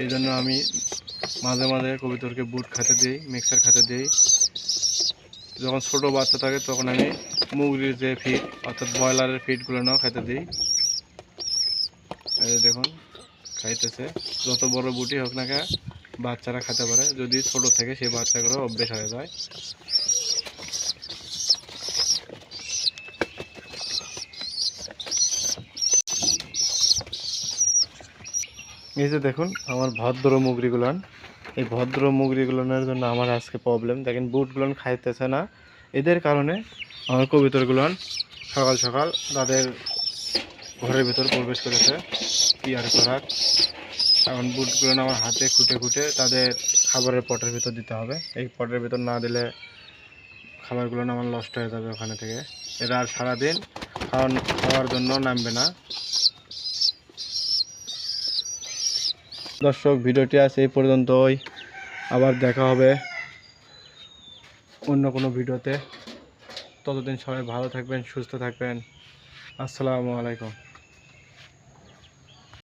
এই জন্য আমি মাঝে মাঝে কবুতরকে বুট খেতে দিই, মিক্সার খেতে দিই। যখন ছোট বাচ্চা থাকে তখন আমি মুরগির যে ফিড অর্থাৎ ব্রয়লারের ফিডগুলো নাও খেতে দিই। এই যে দেখুন খাইতেছে। যত বড় বুটি হোক না কেন বাচ্চারা খেতে পারে, যদি ছোট থেকে সেই বাচ্চাগুলো অভ্যেস হয়ে যায়। এই যে দেখুন আমার ভদ্র মুগরিগুলান, এই ভদ্র মুগরিগুলানের জন্য আমার আজকে প্রবলেম। দেখেন বুটগুলান খাইতেছে না, এদের কারণে আমার কবুতরগুলান সকাল সকাল তাদের ঘরের ভিতর প্রবেশ করেছে ইয়ার করার। এখন বুটগুলো আমার হাতে খুঁটে খুঁটে তাদের খাবারের পটের ভিতর দিতে হবে। এই পটের ভিতর না দিলে খাবারগুলো আমার নষ্ট হয়ে যাবে ওখানে থেকে। এরা আর সারাদিন খাওয়ার জন্য নামবে না। দর্শক, ভিডিওটি আছে এই পর্যন্তই। আবার দেখা হবে অন্য কোনো ভিডিওতে। ততদিন সবাই ভালো থাকবেন, সুস্থ থাকবেন। আসসালামু আলাইকুম।